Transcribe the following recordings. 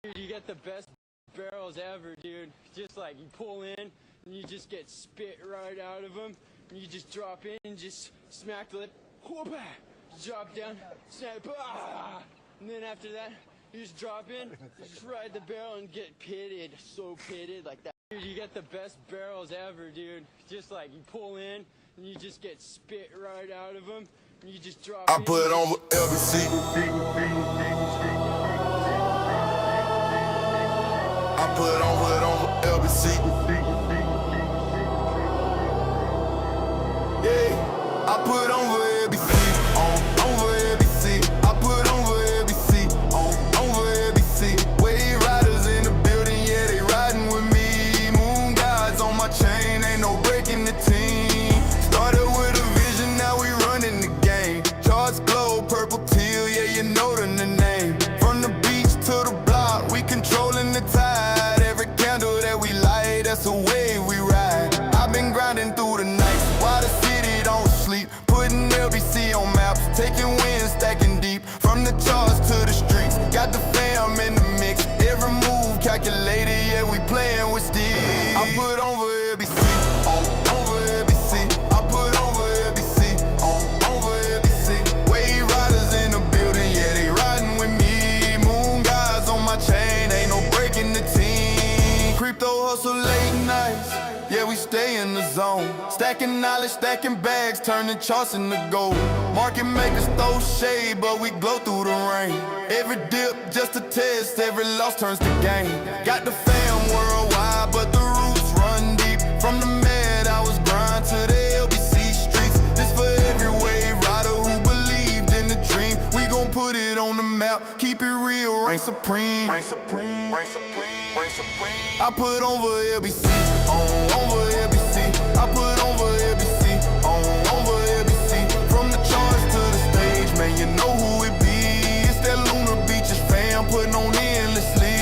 Dude, you get the best barrels ever, dude. Just like you pull in and you just get spit right out of them. And you just drop in and just smack the lip. Whoop-ah! Drop down, snap, ah! And then after that, you just drop in, you just ride the barrel and get pitted. So pitted like that. Dude, you get the best barrels ever, dude. Just like you pull in and you just get spit right out of them. And you just drop in. I put on with LBC. I put on with LBC. Yeah, I put on with LBC. Over LBC. I put on with LBC. Over LBC. Wave riders in the building, yeah, they riding with me. Moon guys on my chain, ain't no breaking the team. Started with a vision, now we running the game. Charts glow, purple teal, yeah, you know the name. From the beach to the block, we controlling the tide. Every candle that we light, that's the way we ride. I've been grinding through the night while the city don't sleep. Putting LBC on maps, taking wins, stacking deep. From the charts to the streets, got the fam in the mix. Every move calculated, yeah, we playing with steel. I put over LBC, over LBC. I put over LBC, over LBC. Wave riders in the building, yeah, they riding with me. Moon guys on my chain, ain't no breaking the team. Crypto hustle late nights, yeah, we stay in the zone. Stacking knowledge, stacking bags, turning charts into gold. Market makers throw shade, but we glow through the rain. Every dip just a test, every loss turns to gain. Got the fam worldwide, but the roots run deep. From the med, I was grind to the LBC streets. This for every wave rider who believed in the dream. We gon' put it on the map, keep it real, reign supreme. Reign supreme, reign supreme, reign supreme. I put over LBC, over LBC. I put over LBC, over LBC. From the charts to the stage, man, you know who it be. It's that Lunar Beaches fam putting on endlessly.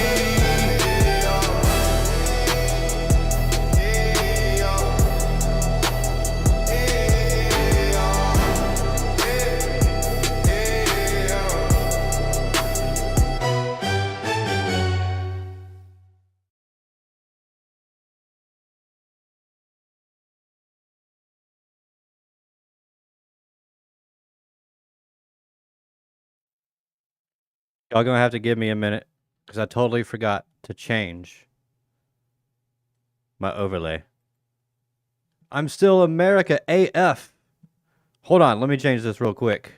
Y'all gonna have to give me a minute because I totally forgot to change my overlay. I'm still America AF. Hold on, let me change this real quick.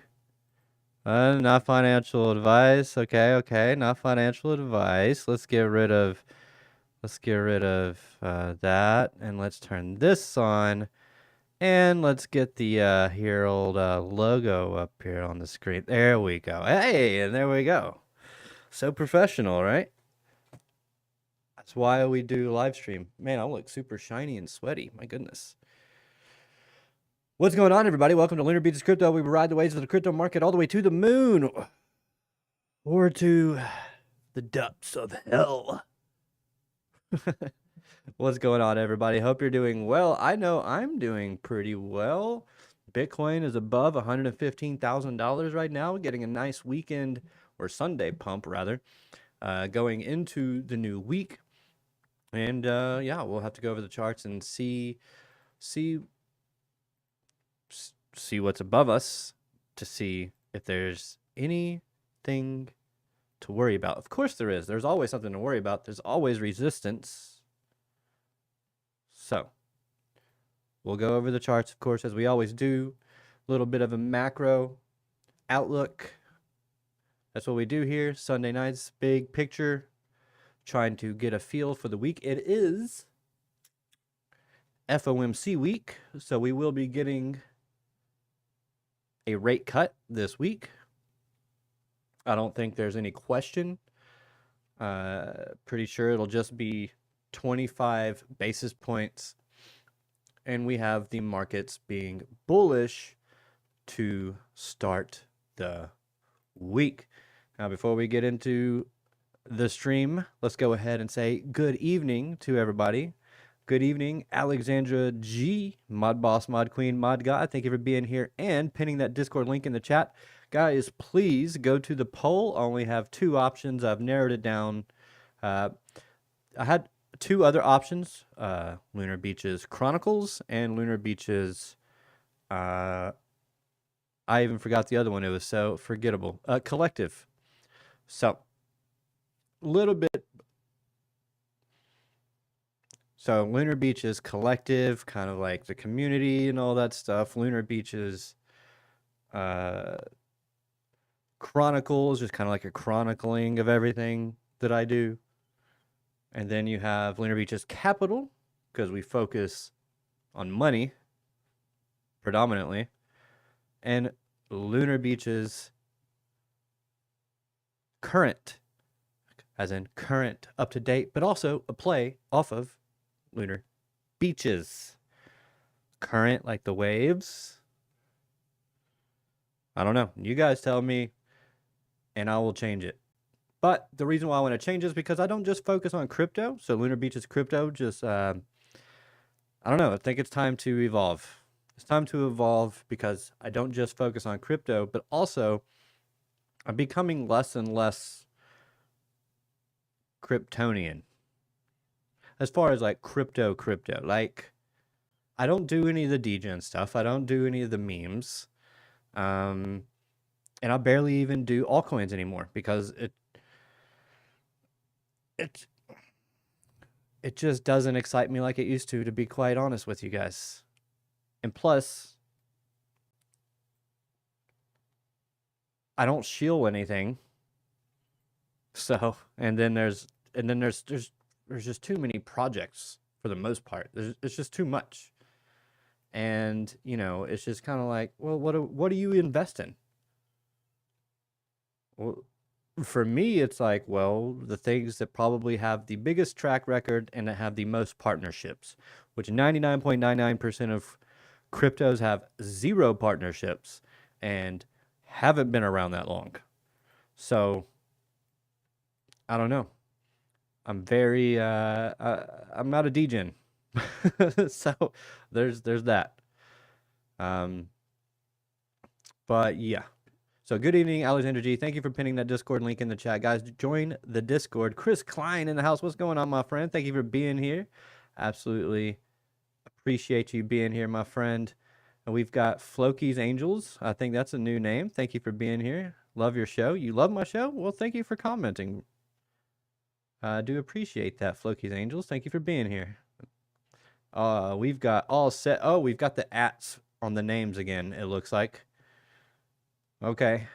Not financial advice. Okay, not financial advice. Let's get rid of that, and let's turn this on. And let's get the Herald logo up here on the screen. There we go. Hey, and there we go. So professional, right? That's why we do live stream. Man, I look super shiny and sweaty. My goodness. What's going on, everybody? Welcome to Lunar Beaches Crypto. We ride the waves of the crypto market all the way to the moon. Or to the depths of hell. What's going on, everybody? Hope you're doing well. I know I'm doing pretty well. Bitcoin is above $115,000 right now, getting a nice weekend or Sunday pump, rather, going into the new week. And yeah, we'll have to go over the charts and see what's above us to see if there's anything to worry about. Of course there is. There's always something to worry about. There's always resistance. So we'll go over the charts, of course, as we always do. A little bit of a macro outlook. That's what we do here. Sunday nights, big picture, trying to get a feel for the week. It is FOMC week, so we will be getting a rate cut this week. I don't think there's any question. Pretty sure it'll just be 25 basis points, and we have the markets being bullish to start the week. Now, before we get into the stream, let's go ahead and say good evening to everybody. Good evening, Alexandra G, Mod Boss, Mod Queen, Mod God. Thank you for being here and pinning that Discord link in the chat. Guys, please go to the poll. I only have two options. I've narrowed it down I had two other options, Lunar Beaches Chronicles and Lunar Beaches, I even forgot the other one. It was so forgettable. Collective. So, little bit. So, Lunar Beaches Collective, kind of like the community and all that stuff. Lunar Beaches Chronicles, just kind of like a chronicling of everything that I do. And then you have Lunar Beaches Capital, because we focus on money predominantly. And Lunar Beaches Current, as in current, up to date, but also a play off of Lunar Beaches. Current, like the waves. I don't know. You guys tell me, and I will change it. But the reason why I want to change is because I don't just focus on crypto. So Lunar Beaches Crypto just, I don't know. I think it's time to evolve. It's time to evolve because I don't just focus on crypto, but also I'm becoming less and less Kryptonian. As far as like crypto, like I don't do any of the degen stuff. I don't do any of the memes. And I barely even do altcoins anymore because it just doesn't excite me like it used to be quite honest with you guys. And plus, I don't shield anything. So, and then there's just too many projects for the most part. It's just too much. And, you know, it's just kind of like, well, what do you invest in? Well, for me, it's like, well, the things that probably have the biggest track record and that have the most partnerships, which 99.99% of cryptos have 0 partnerships and haven't been around that long. So, I don't know. I'm very, I'm not a degen. So, there's that. But yeah. So good evening, Alexander G. Thank you for pinning that Discord link in the chat. Guys, join the Discord. Chris Klein in the house. What's going on, my friend? Thank you for being here. Absolutely appreciate you being here, my friend. And we've got Floki's Angels. I think that's a new name. Thank you for being here. Love your show. You love my show? Well, thank you for commenting. I do appreciate that, Floki's Angels. Thank you for being here. We've got all set. Oh, we've got the ats on the names again, it looks like. Okay,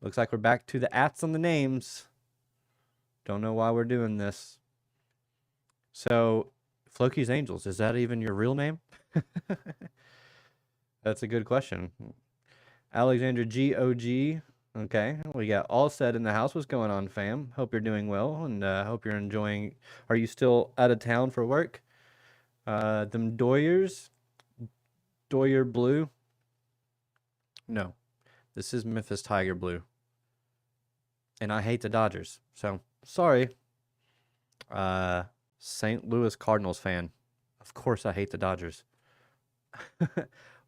looks like we're back to the ats on the names. Don't know why we're doing this. So, Floki's Angels, is that even your real name? That's a good question. Alexander GOG. Okay, we got all set in the house. What's going on, fam? Hope you're doing well, and hope you're enjoying. Are you still out of town for work? Them Doyers. Doyer Blue. No. This is Memphis Tiger Blue. And I hate the Dodgers. So, sorry. St. Louis Cardinals fan. Of course I hate the Dodgers.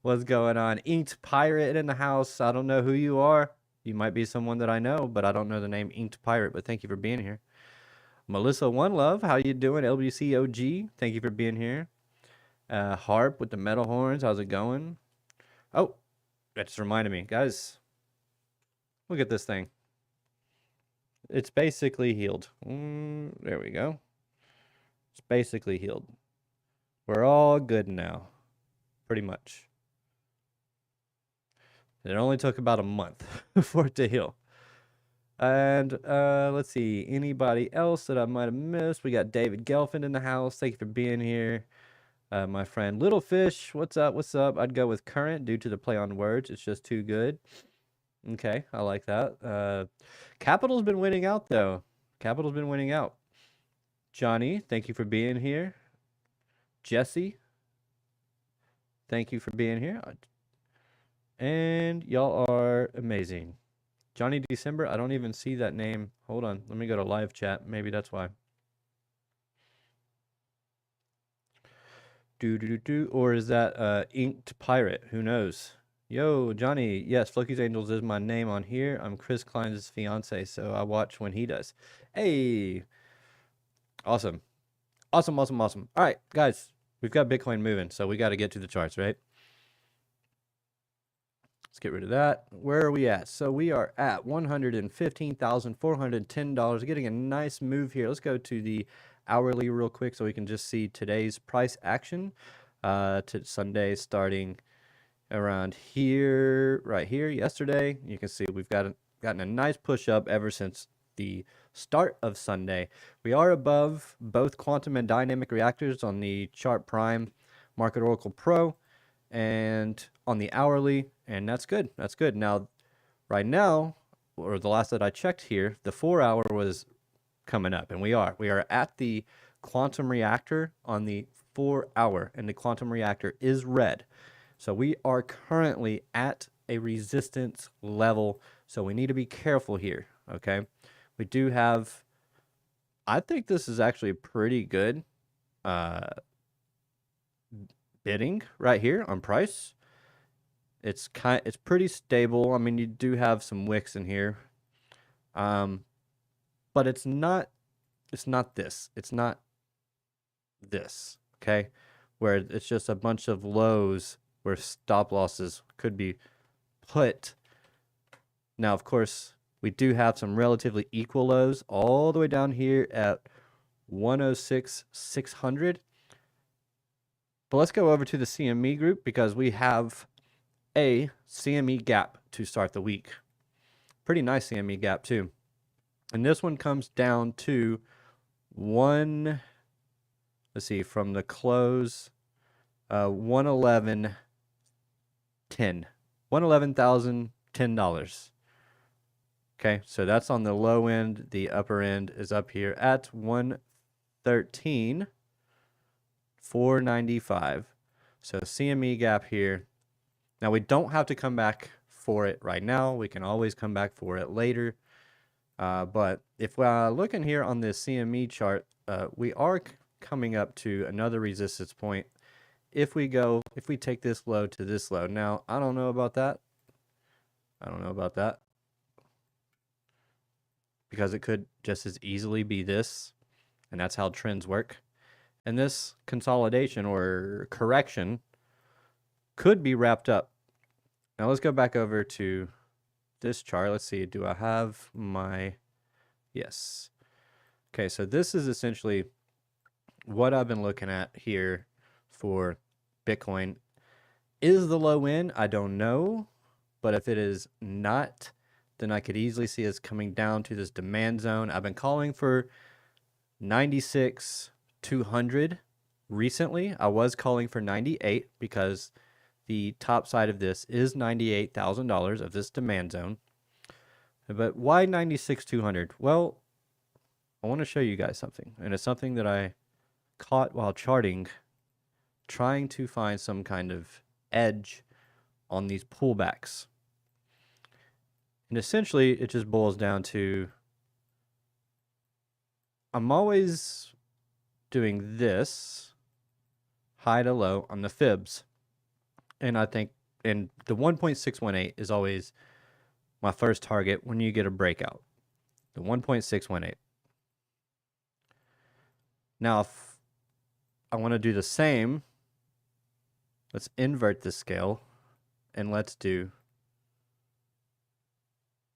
What's going on? Inked Pirate in the house. I don't know who you are. You might be someone that I know, but I don't know the name Inked Pirate. But thank you for being here. Melissa One Love, how you doing? LBC OG, thank you for being here. Harp with the metal horns, how's it going? Oh, that just reminded me. Guys, look at this thing. It's basically healed. There we go. It's basically healed. We're all good now. Pretty much. It only took about a month for it to heal. And let's see. Anybody else that I might have missed? We got David Gelfand in the house. Thank you for being here. My friend Little Fish, what's up? What's up? I'd go with current due to the play on words. It's just too good. Okay, I like that. Capital's been winning out, though. Capital's been winning out. Johnny, thank you for being here. Jesse, thank you for being here. And y'all are amazing. Johnny December, I don't even see that name. Hold on, let me go to live chat. Maybe that's why. Or is that Inked Pirate? Who knows? Yo, Johnny. Yes, Floki's Angels is my name on here. I'm Chris Klein's fiance, so I watch when he does. Hey, Awesome. Awesome, awesome, awesome. All right, guys, we've got Bitcoin moving, so we got to get to the charts, right? Let's get rid of that. Where are we at? So we are at $115,410, getting a nice move here. Let's go to the hourly real quick so we can just see today's price action. To Sunday starting around here, right here, yesterday. You can see we've gotten a nice push up ever since the start of Sunday. We are above both quantum and dynamic reactors on the chart prime, Market Oracle Pro, and on the hourly, and that's good. That's good. Now, right now, or the last that I checked here, the 4 hour was coming up, and we are at the quantum reactor on the 4 hour, and the quantum reactor is red. So we are currently at a resistance level, so we need to be careful here, okay? We do have, I think this is actually pretty good bidding right here on price. It's pretty stable. I mean, you do have some wicks in here, but it's not this. It's not this, okay? Where it's just a bunch of lows where stop losses could be put. Now, of course, we do have some relatively equal lows all the way down here at 106,600. But let's go over to the CME group because we have a CME gap to start the week. Pretty nice CME gap too. And this one comes down to let's see, from the close, 111.10. $111,010. Okay, so that's on the low end. The upper end is up here at 113,495. So CME gap here. Now we don't have to come back for it right now. We can always come back for it later. But if we're looking here on this CME chart, we are coming up to another resistance point. If we take this low to this low. Now, I don't know about that. Because it could just as easily be this, and that's how trends work. And this consolidation or correction could be wrapped up. Now let's go back over to this chart. Let's see, do I have my, yes. Okay, so this is essentially what I've been looking at here for Bitcoin. Is the low end? I don't know, but if it is not, then I could easily see us coming down to this demand zone. I've been calling for 96,200 recently. I was calling for 98 because the top side of this is $98,000 of this demand zone. But why 96,200? Well, I want to show you guys something, and it's something that I caught while charting, trying to find some kind of edge on these pullbacks. And essentially, it just boils down to, I'm always doing this high to low on the fibs. And I think, and the 1.618 is always my first target when you get a breakout. The 1.618. Now, if I want to do the same, let's invert the scale and let's do,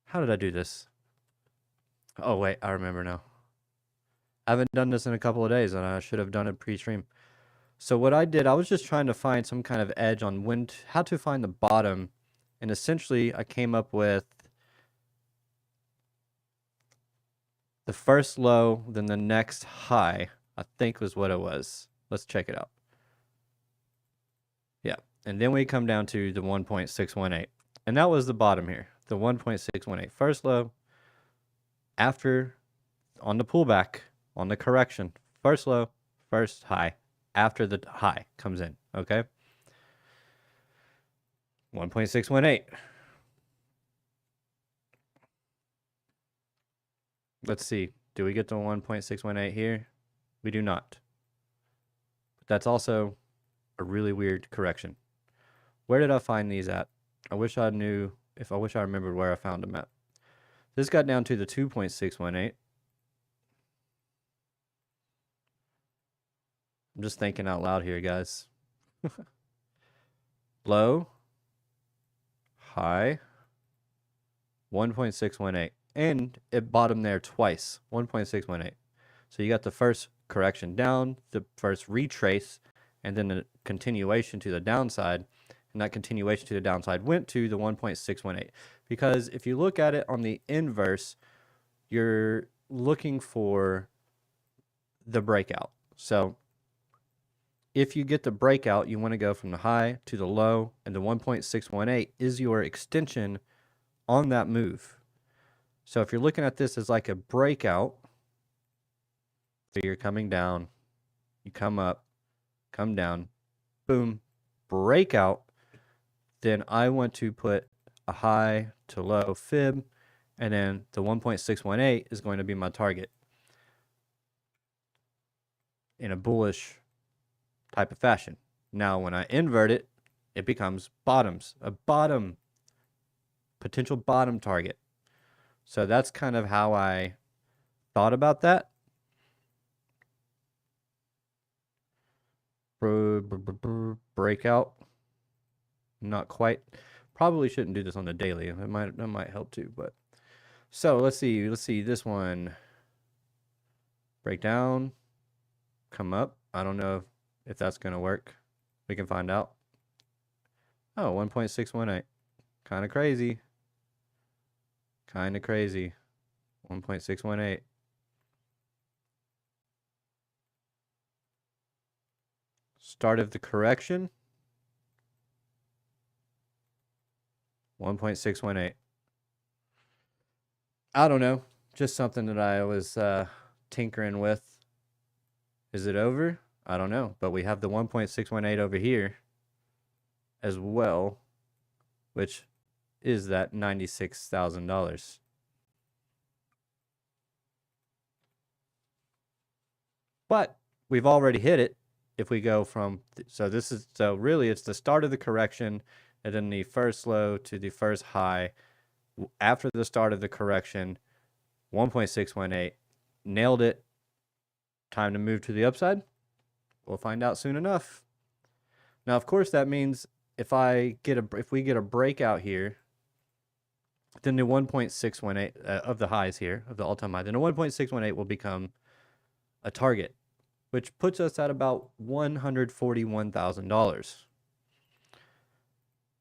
how did I do this? Oh, wait, I remember now. I haven't done this in a couple of days, and I should have done it pre-stream. So what I did, I was just trying to find some kind of edge on how to find the bottom, and essentially I came up with the first low, then the next high, I think was what it was. Let's check it out. Yeah, and then we come down to the 1.618, and that was the bottom here. The 1.618 first low, after on the pullback, on the correction, first low, first high, after the high comes in, okay? 1.618. Let's see, do we get to 1.618 here? We do not. But that's also a really weird correction. Where did I find these at? I wish I remembered where I found them at. This got down to the 2.618. I'm just thinking out loud here, guys. Low, high, 1.618. And it bottomed there twice, 1.618. So you got the first correction down, the first retrace, and then the continuation to the downside. And that continuation to the downside went to the 1.618. Because if you look at it on the inverse, you're looking for the breakout. So if you get the breakout, you want to go from the high to the low, and the 1.618 is your extension on that move. So if you're looking at this as like a breakout, so you're coming down, you come up, come down, boom, breakout, then I want to put a high to low fib, and then the 1.618 is going to be my target in a bullish type of fashion. Now, when I invert it, it becomes bottoms, a bottom, potential bottom target. So that's kind of how I thought about that. Breakout. Not quite. Probably shouldn't do this on the daily. That might help too. But so let's see. Let's see this one. Break down. Come up. I don't know if that's gonna work. We can find out. Oh, 1.618. Kind of crazy. Kind of crazy. 1.618. Start of the correction. 1.618. I don't know. Just something that I was tinkering with. Is it over? I don't know. But we have the 1.618 over here as well, which is that $96,000. But we've already hit it. If we go from, so really it's the start of the correction, and then the first low to the first high. After the start of the correction, 1.618, nailed it. Time to move to the upside. We'll find out soon enough. Now, of course, that means if we get a breakout here, then the 1.618 of the highs here, of the all-time high, then the 1.618 will become a target, which puts us at about $141,000.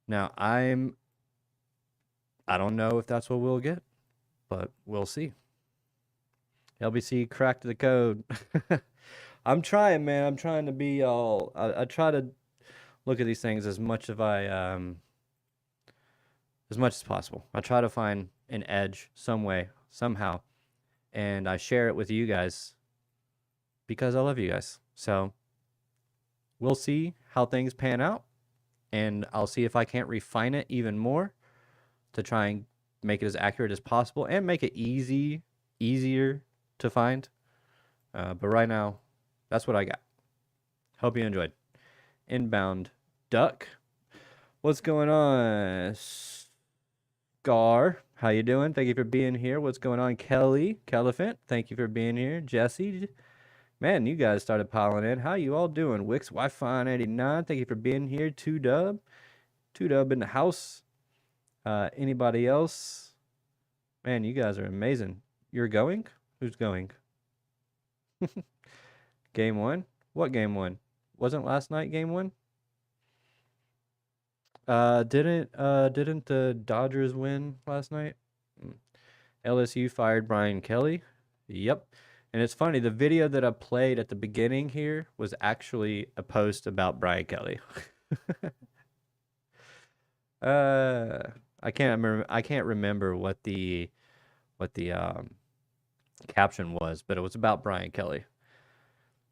Now, I don't know if that's what we'll get, but we'll see. LBC cracked the code. I'm trying, man. I'm trying to be all. I try to look at these things as much as possible. I try to find an edge some way, somehow, and I share it with you guys because I love you guys. So we'll see how things pan out, and I'll see if I can't refine it even more to try and make it as accurate as possible and make it easier to find. But right now, that's what I got. Hope you enjoyed. Inbound duck. What's going on? Scar, how you doing? Thank you for being here. What's going on? Kelly, Celephant, thank you for being here. Jesse, man, you guys started piling in. How you all doing? Wix Wi-Fi 89, thank you for being here. 2Dub in the house. Anybody else? Man, you guys are amazing. You're going? Who's going? Game 1? What game 1? Wasn't last night game 1? Didn't the Dodgers win last night? LSU fired Brian Kelly. Yep. And it's funny, the video that I played at the beginning here was actually a post about Brian Kelly. I can't remember what the caption was, but it was about Brian Kelly.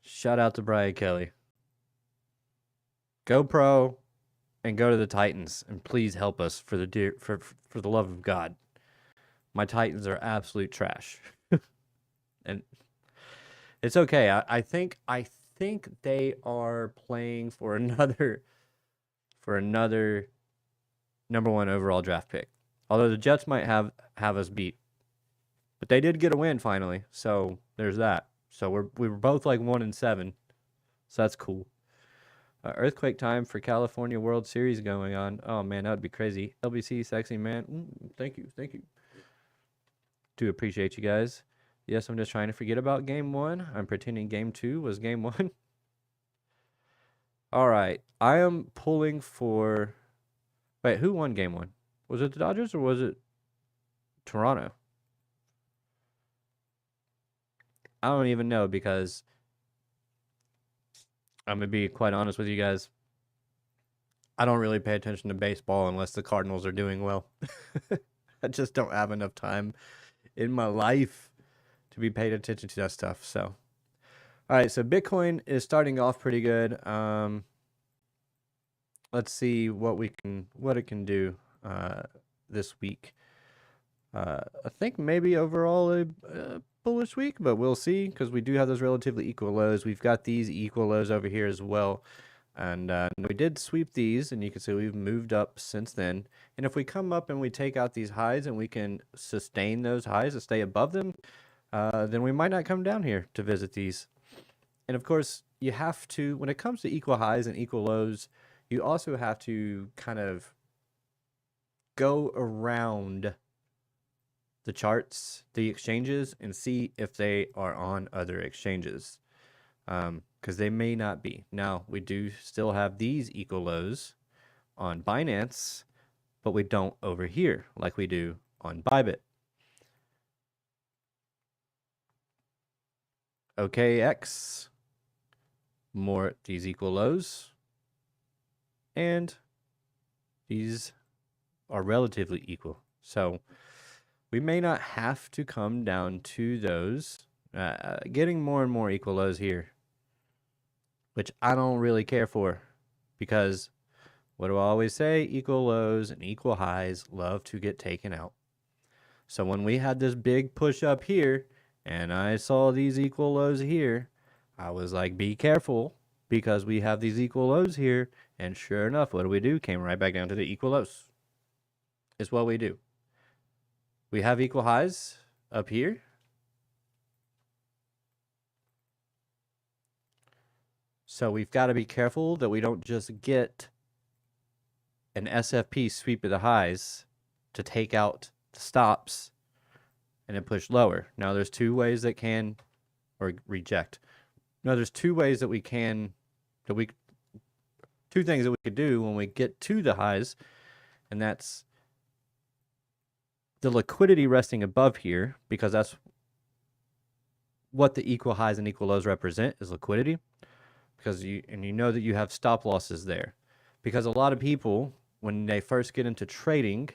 Shout out to Brian Kelly. Go pro and go to the Titans, and please help us for the love of God. My Titans are absolute trash. And it's okay. I think they are playing for another number 1 overall draft pick. Although the Jets might have us beat. But they did get a win finally. So there's that. So we were both like 1-7. So that's cool. Earthquake time for California World Series going on. Oh man, that would be crazy. LBC, sexy man. Thank you. Do appreciate you guys. Yes, I'm just trying to forget about game 1. I'm pretending game 2 was game 1. All right, I am pulling for. Wait, who won game 1? Was it the Dodgers or was it Toronto? I don't even know, because I'm going to be quite honest with you guys. I don't really pay attention to baseball unless the Cardinals are doing well. I just don't have enough time in my life to be paid attention to that stuff. So, all right, so Bitcoin is starting off pretty good. Let's see what it can do this week. I think maybe overall a bullish week, but we'll see, because we do have those relatively equal lows. We've got these equal lows over here as well. And we did sweep these, and you can see we've moved up since then. And if we come up and we take out these highs and we can sustain those highs and stay above them, then we might not come down here to visit these. And of course, you have to, when it comes to equal highs and equal lows, you also have to kind of go around the charts, the exchanges, and see if they are on other exchanges. Because they may not be. Now, we do still have these equal lows on Binance, but we don't over here like we do on Bybit. OKX, more these equal lows, and these are relatively equal. So we may not have to come down to those, getting more and more equal lows here, which I don't really care for, because what do I always say? Equal lows and equal highs love to get taken out. So when we had this big push up here and I saw these equal lows here, I was like, be careful, because we have these equal lows here. And sure enough, what do? Came right back down to the equal lows. It's what we do. We have equal highs up here. So we've got to be careful that we don't just get an SFP sweep of the highs to take out the stops and then push lower. Now there's two ways that can, or reject. No, there's two ways that we can, two things that we could do when we get to the highs, and that's the liquidity resting above here, because that's what the equal highs and equal lows represent, is liquidity. Because you know that you have stop losses there. Because a lot of people, when they first get into trading,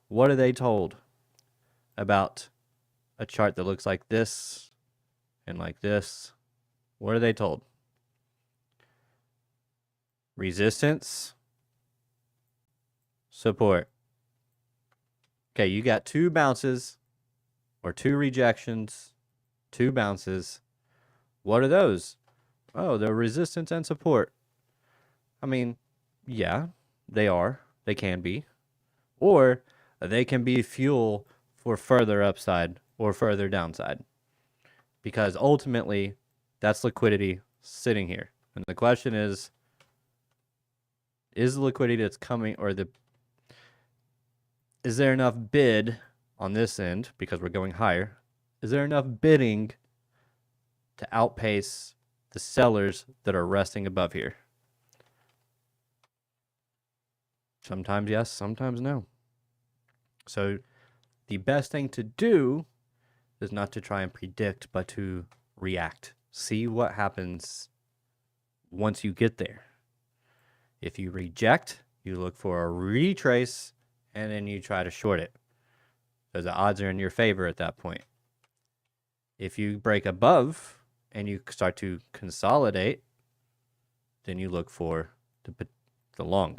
what are they told about a chart that looks like this and like this? What are they told? Resistance, support. Okay, you got two bounces or two rejections, two bounces. What are those? Oh, they're resistance and support. I mean, yeah, they are. They can be. Or they can be fuel for further upside or further downside. Because ultimately, that's liquidity sitting here. And the question is the liquidity that's coming, or is there enough bid on this end, because we're going higher? Is there enough bidding to outpace the sellers that are resting above here? Sometimes yes, sometimes no. So the best thing to do is not to try and predict, but to react. See what happens once you get there. If you reject, you look for a retrace, and then you try to short it, because the odds are in your favor at that point. If you break above and you start to consolidate, then you look for the long.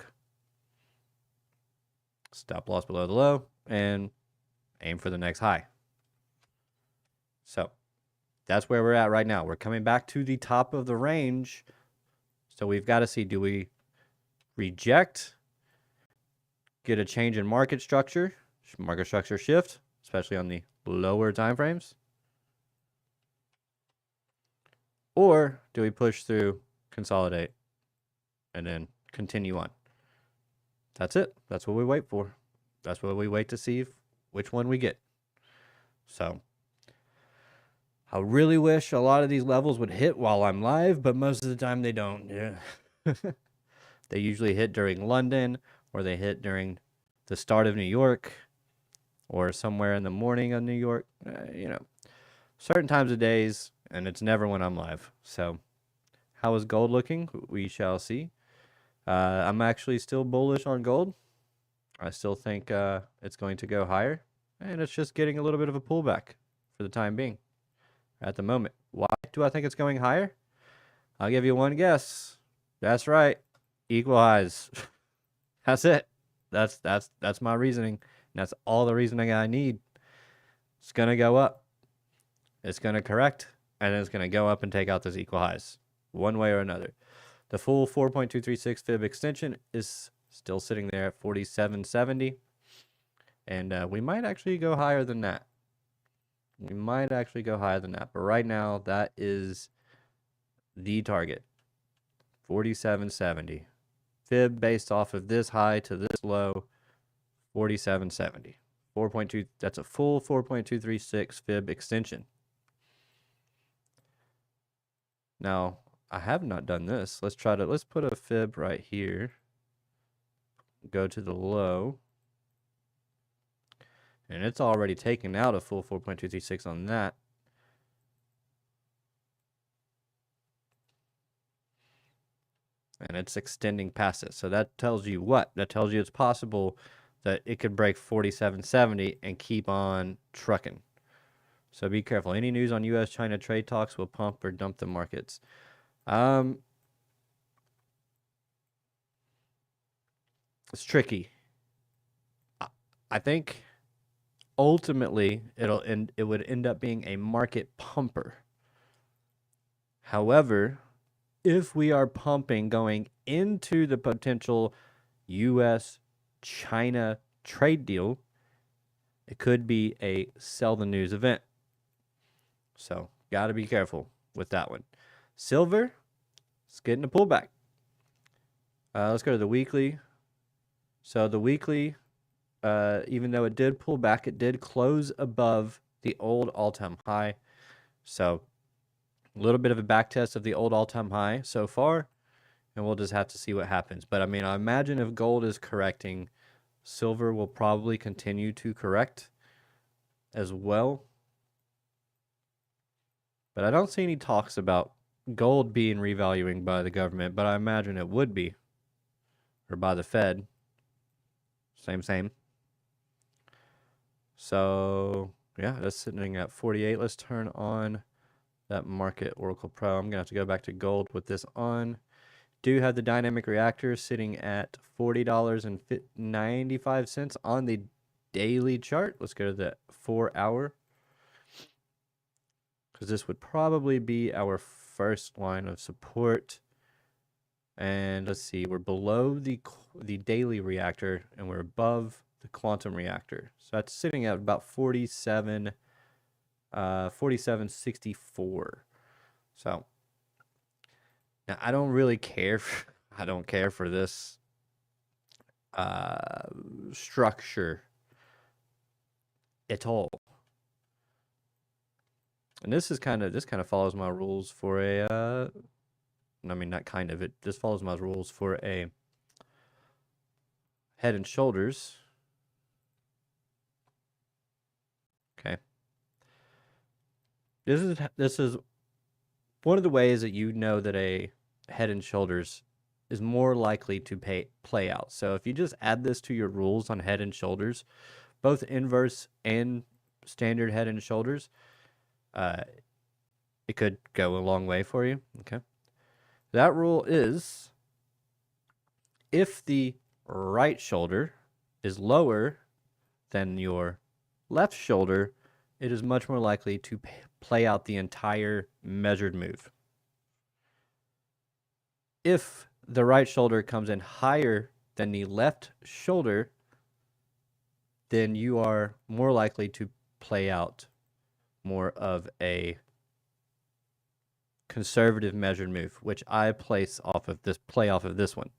Stop loss below the low and aim for the next high. So that's where we're at right now. We're coming back to the top of the range. So we've got to see, do we reject, get a change in market structure shift, especially on the lower time frames? Or do we push through consolidate, and then continue on. That's it. That's what we wait for. That's what we wait to see which one we get. So I really wish a lot of these levels would hit while I'm live, but most of the time they don't. Yeah. They usually hit during London, or they hit during the start of New York, or somewhere in the morning of New York. Certain times of days, and it's never when I'm live. So how is gold looking? We shall see. I'm actually still bullish on gold. I still think it's going to go higher, and it's just getting a little bit of a pullback for the time being at the moment. Why do I think it's going higher? I'll give you one guess. That's right. Equal highs. That's it. That's my reasoning. And that's all the reasoning I need. It's going to go up. It's going to correct, and then it's going to go up and take out those equal highs one way or another. The full 4.236 fib extension is still sitting there at 47.70, and we might actually go higher than that. We might actually go higher than that, but right now that is the target, 47.70. Fib based off of this high to this low, 47.70. 4.2. That's a full 4.236 fib extension. Now, I have not done this. Let's put a fib right here. Go to the low. And it's already taken out a full 4.236 on that. And it's extending past it. So that tells you what? That tells you it's possible that it could break 47.70 and keep on trucking. So be careful. Any news on U.S.-China trade talks will pump or dump the markets. It's tricky. I think ultimately it would end up being a market pumper. However, if we are pumping going into the potential U.S.-China trade deal, it could be a sell the news event. So, got to be careful with that one. Silver, it's getting a pullback. Let's go to the weekly. So, the weekly, even though it did pull back, it did close above the old all-time high. So, a little bit of a back test of the old all-time high so far, and we'll just have to see what happens. But, I mean, I imagine if gold is correcting, silver will probably continue to correct as well. But I don't see any talks about gold being revaluing by the government, but I imagine it would be. Or by the Fed. Same. So, yeah, that's sitting at 48. Let's turn on that market Oracle Pro. I'm going to have to go back to gold with this on. Do have the dynamic reactor sitting at $40.95 on the daily chart. Let's go to the 4 hour. Because this would probably be our first line of support. And let's see, we're below the daily reactor and we're above the quantum reactor. So that's sitting at about 47.64. So now I don't really care. I don't care for this structure at all. And this kind of follows my rules for a I mean, not kind of. It just follows my rules for a head and shoulders. Okay. This is one of the ways that you know that a head and shoulders is more likely to play out. So if you just add this to your rules on head and shoulders, both inverse and standard head and shoulders, it could go a long way for you. Okay. That rule is if the right shoulder is lower than your left shoulder, it is much more likely to play out the entire measured move. If the right shoulder comes in higher than the left shoulder, then you are more likely to play out more of a conservative measured move, which I play off of this one.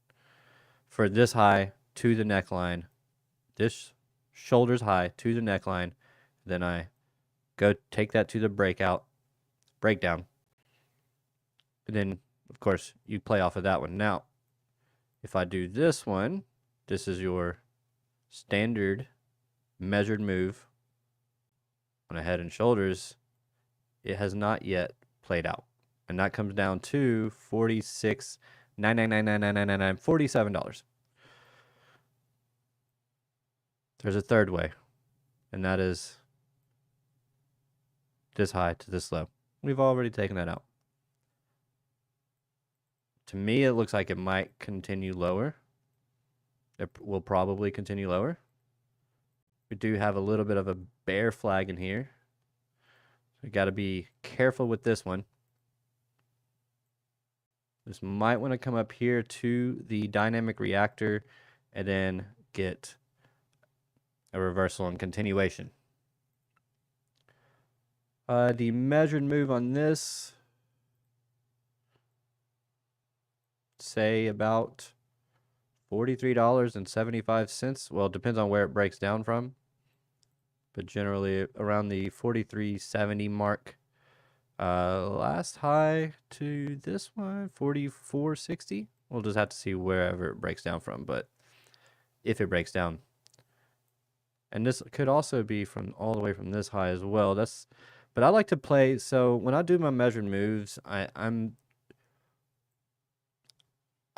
For this high to the neckline, this shoulders high to the neckline, then I go take that to the breakdown. And then, of course, you play off of that one. Now, if I do this one, this is your standard measured move on a head and shoulders. It has not yet played out. And that comes down to $47. There's a third way, and that is this high to this low. We've already taken that out. To me, it looks like it might continue lower. It will probably continue lower. We do have a little bit of a bear flag in here. We got to be careful with this one. This might want to come up here to the dynamic reactor and then get a reversal and continuation. The measured move on this, say about $43.75. Well, it depends on where it breaks down from, but generally around the 43.70 mark. Last high to this one, 44.60. We'll just have to see wherever it breaks down from, but if it breaks down. And this could also be from all the way from this high as well. But I like to play, so when I do my measured moves, I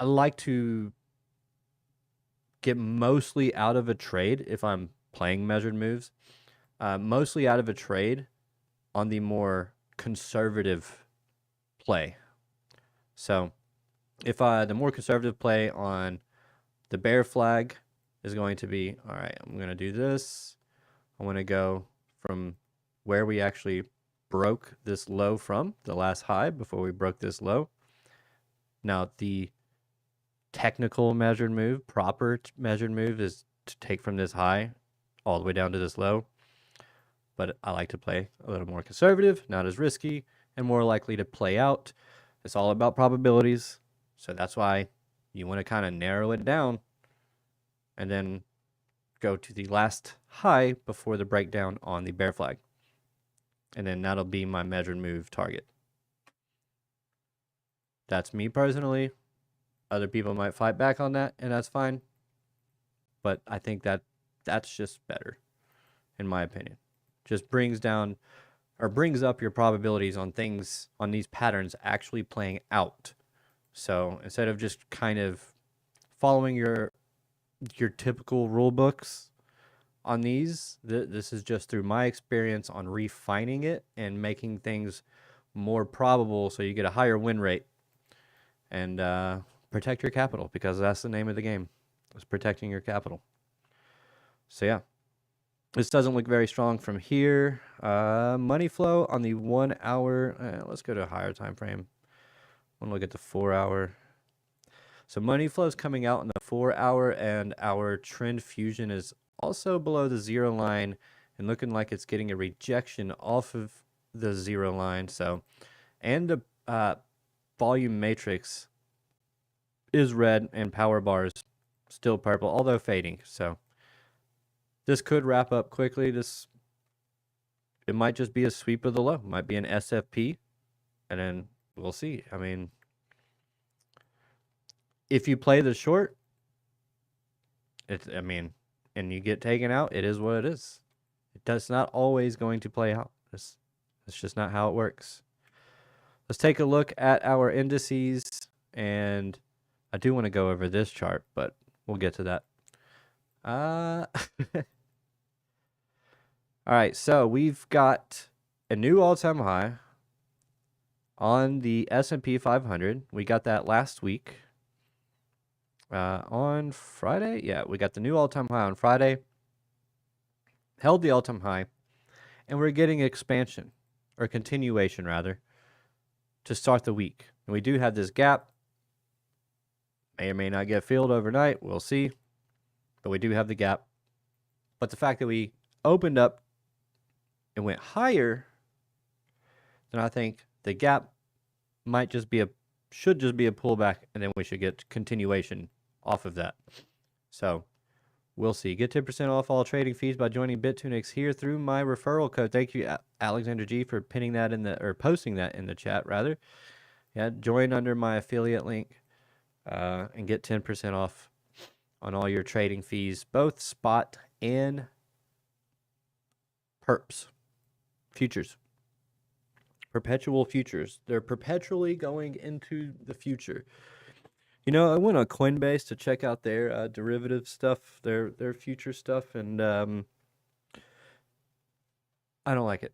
like to get mostly out of a trade if I'm playing measured moves. Mostly out of a trade on the more conservative play. So if the more conservative play on the bear flag is going to be, all right, I'm going to do this. I want to go from where we actually broke this low from, the last high before we broke this low. Now, the technical measured move, proper measured move is to take from this high all the way down to this low. But I like to play a little more conservative, not as risky, and more likely to play out. It's all about probabilities. So that's why you want to kind of narrow it down and then go to the last high before the breakdown on the bear flag. And then that'll be my measured move target. That's me personally. Other people might fight back on that, and that's fine. But I think that's just better, in my opinion. Just brings down or brings up your probabilities on things, on these patterns actually playing out. So instead of just kind of following your typical rule books on these, this is just through my experience on refining it and making things more probable so you get a higher win rate and protect your capital, because that's the name of the game, is protecting your capital. So yeah, this doesn't look very strong from here. Money flow on the 1 hour. Let's go to a higher time frame. I want to look at the 4 hour. So money flow is coming out in the 4 hour, and our trend fusion is also below the 0 line and looking like it's getting a rejection off of the 0 line. So, and the volume matrix is red and power bars still purple, although fading. So this could wrap up quickly. It might just be a sweep of the low. It might be an SFP, and then we'll see. I mean, if you play the short, and you get taken out, it is what it is. It's not always going to play out. It's just not how it works. Let's take a look at our indices, and I do want to go over this chart, but we'll get to that. All right, so we've got a new all-time high on the S&P 500. We got that last week. On Friday, yeah, we got the new all-time high on Friday. Held the all-time high, and we're getting expansion, or continuation rather, to start the week. And we do have this gap. May or may not get filled overnight. We'll see. But we do have the gap. But the fact that we opened up and went higher, then I think the gap might just be a should just be a pullback, and then we should get continuation off of that. So we'll see. Get 10% off all trading fees by joining BitTunix here through my referral code. Thank you, Alexander G, for pinning that in the or posting that in the chat rather. Yeah, join under my affiliate link and get 10% off on all your trading fees, both spot and perps, futures. Perpetual futures. They're perpetually going into the future. You know, I went on Coinbase to check out their derivative stuff, their future stuff, and I don't like it.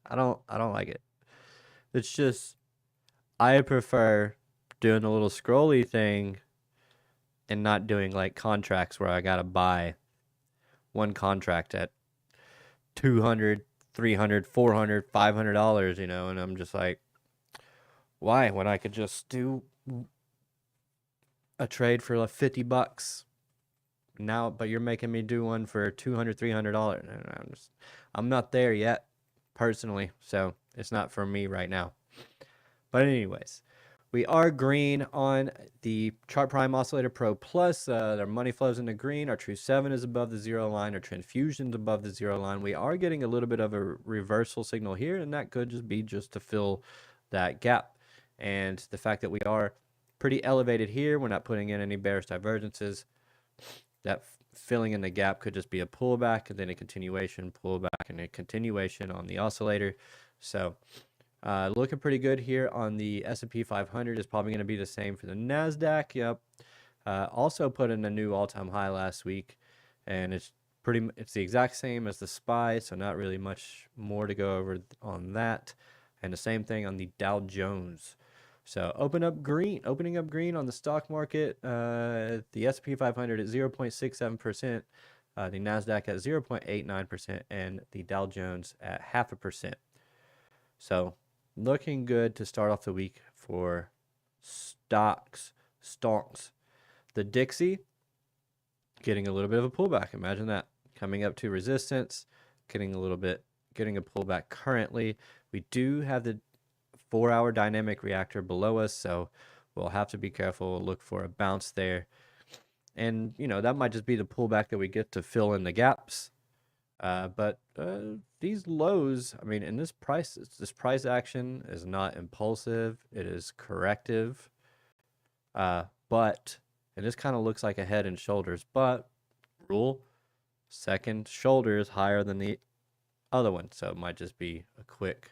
I don't like it. It's just I prefer doing a little scrolly thing and not doing like contracts where I gotta buy one contract at $200, $300, $400, $500, you know, and I'm just like, why? When I could just do a trade for like $50 now, but you're making me do one for $200, $300, and I'm not there yet personally, so it's not for me right now. But anyways, we are green on the Chart Prime Oscillator Pro Plus. Our money flows into green. Our True 7 is above the zero line. Our Trend Fusion's above the zero line. We are getting a little bit of a reversal signal here, and that could just be just to fill that gap. And the fact that we are pretty elevated here, we're not putting in any bearish divergences. That filling in the gap could just be a pullback and then a continuation, pullback, and a continuation on the oscillator. So looking pretty good here on the S&P 500 is probably going to be the same for the NASDAQ. Yep. Also put in a new all-time high last week, and it's the exact same as the SPY, so not really much more to go over on that. And the same thing on the Dow Jones. So opening up green on the stock market. The S&P 500 at 0.67%, the NASDAQ at 0.89%, and the Dow Jones at 0.5%. So looking good to start off the week for stocks. The Dixie getting a little bit of a pullback. Imagine that, coming up to resistance, getting a pullback currently. We do have the 4-hour dynamic reactor below us, so we'll have to be careful. We'll look for a bounce there, and you know, that might just be the pullback that we get to fill in the gaps. But these lows, I mean, in this price action is not impulsive. It is corrective. But and this kind of looks like a head and shoulders, but rule second shoulder is higher than the other one, so it might just be a quick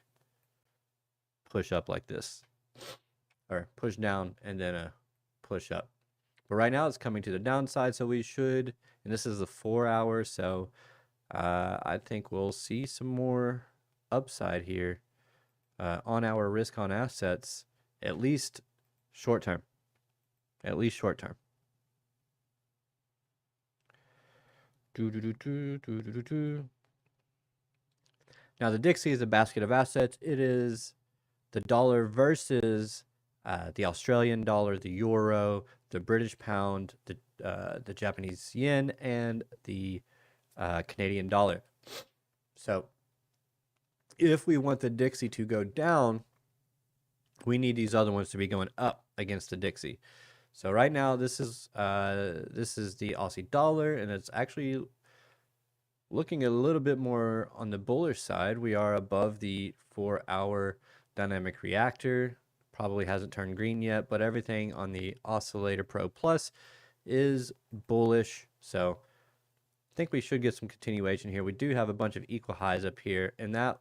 push up like this, or push down and then a push up. But right now it's coming to the downside, so we should, and this is the 4-hour, so I think we'll see some more upside here on our risk on assets, at least short term. Now the Dixie is a basket of assets. It is the dollar versus the Australian dollar, the euro, the British pound, the Japanese yen, and the Canadian dollar. So if we want the Dixie to go down, we need these other ones to be going up against the Dixie. So right now this is the Aussie dollar, and it's actually looking a little bit more on the bullish side. We are above the 4-hour dynamic reactor. Probably hasn't turned green yet, but everything on the Oscillator Pro Plus is bullish. So I think we should get some continuation here. We do have a bunch of equal highs up here, and that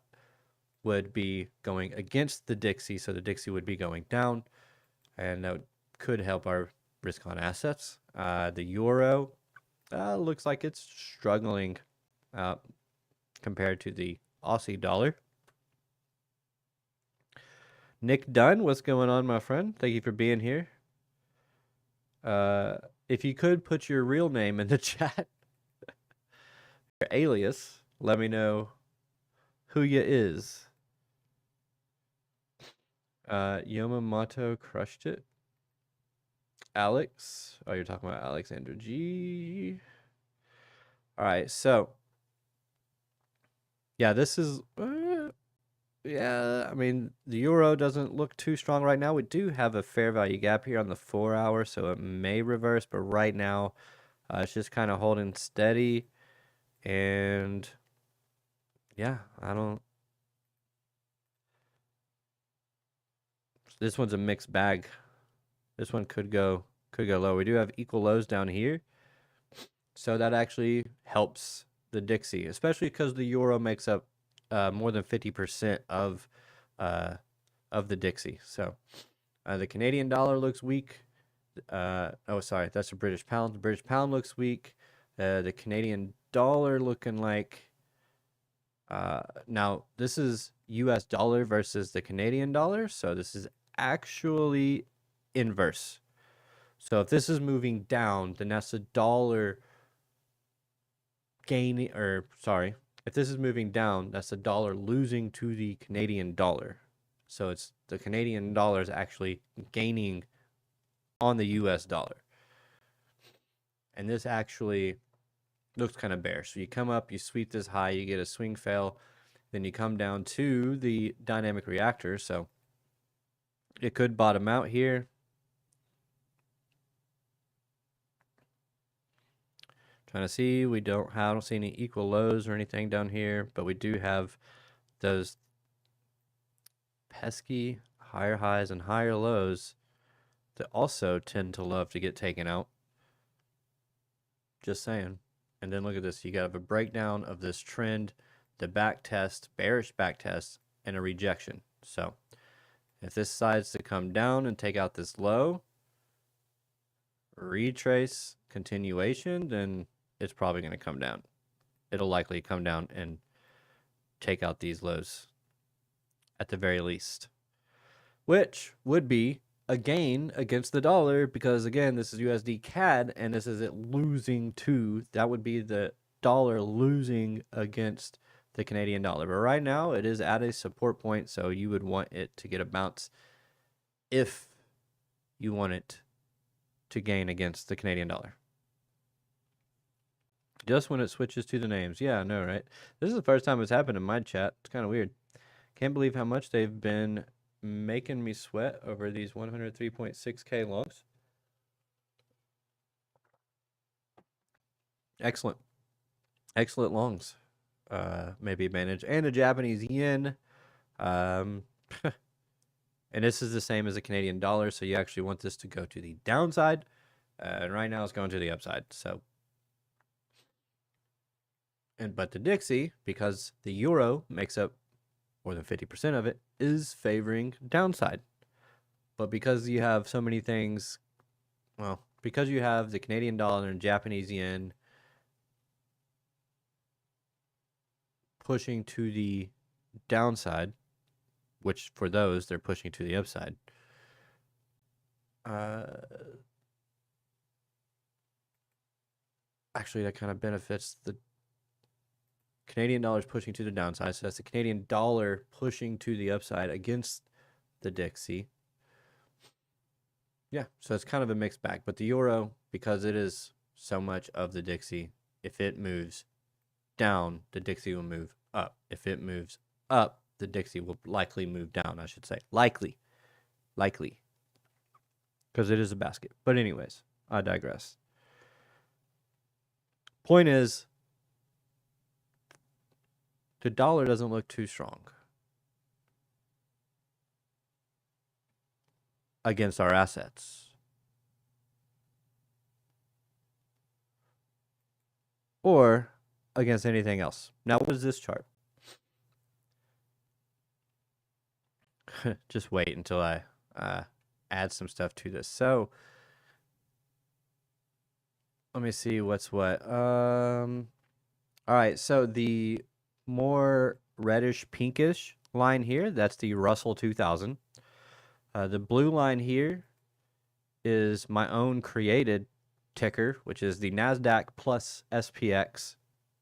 would be going against the Dixie, so the Dixie would be going down, and that could help our risk on assets. The euro looks like it's struggling compared to the Aussie dollar. Nick Dunn, what's going on, my friend? Thank you for being here. If you could put your real name in the chat, your alias, let me know who you is. Yamamoto crushed it. Alex. Oh, you're talking about Alexander G. All right, so yeah, this is yeah, I mean, the euro doesn't look too strong right now. We do have a fair value gap here on the 4 hour, so it may reverse, but right now it's just kind of holding steady. And yeah, I don't. This one's a mixed bag. This one could go low. We do have equal lows down here, so that actually helps the Dixie, especially because the euro makes up more than 50% of the Dixie. So the Canadian dollar looks weak. Oh, sorry, that's the British pound. The British pound looks weak. The Canadian dollar looking like. Now this is U.S. dollar versus the Canadian dollar, so this is actually inverse. So if this is moving down, then that's the dollar gaining, or sorry, if this is moving down, that's the dollar losing to the Canadian dollar. So it's the Canadian dollar is actually gaining on the US dollar. And this actually looks kind of bearish. So you come up, you sweep this high, you get a swing fail, then you come down to the dynamic reactor. So it could bottom out here. Trying to see, I don't see any equal lows or anything down here, but we do have those pesky higher highs and higher lows that also tend to love to get taken out. Just saying. And then look at this. You got a breakdown of this trend, the back test, bearish back test, and a rejection. So if this decides to come down and take out this low, retrace continuation, then it's probably going to come down. It'll likely come down and take out these lows at the very least, which would be a gain against the dollar because, again, this is USD CAD and this is it losing to, that would be the dollar losing against the Canadian dollar. But right now it is at a support point, so you would want it to get a bounce if you want it to gain against the Canadian dollar. Just when it switches to the names. Yeah, I know, right? This is the first time it's happened in my chat. It's kind of weird. Can't believe how much they've been making me sweat over these 103.6K longs. Excellent. Excellent longs. Maybe advantage. And the Japanese yen. And this is the same as the Canadian dollar, so you actually want this to go to the downside. And right now it's going to the upside. So, but the Dixie, because the euro makes up more than 50% of it, is favoring downside. But because you have so many things, well, because you have the Canadian dollar and Japanese yen pushing to the downside, which for those, they're pushing to the upside. Actually, that kind of benefits the Canadian dollar is pushing to the downside, so that's the Canadian dollar pushing to the upside against the Dixie. Yeah, so it's kind of a mixed bag. But the euro, because it is so much of the Dixie, if it moves down, the Dixie will move up. If it moves up, the Dixie will likely move down, I should say. Likely. Because it is a basket. But anyways, I digress. Point is, the dollar doesn't look too strong against our assets. Or against anything else. Now, what is this chart? Just wait until I add some stuff to this. So, let me see what's what. All right, so the more reddish pinkish line here, that's the Russell 2000. The blue line here is my own created ticker, which is the NASDAQ plus SPX,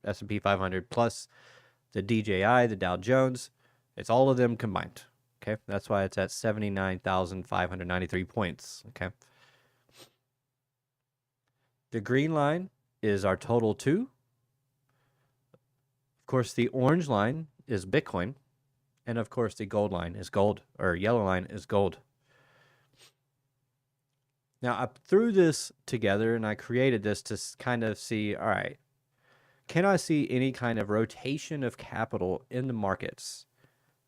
S&P 500 plus the DJI, the Dow Jones. It's all of them combined. Okay, that's why it's at 79,593 points. Okay. The green line is our total two. Of course, the orange line is Bitcoin, And of course, the gold line is gold, or yellow line is gold. Now, I threw this together and I created this to kind of see, all right, can I see any kind of rotation of capital in the markets?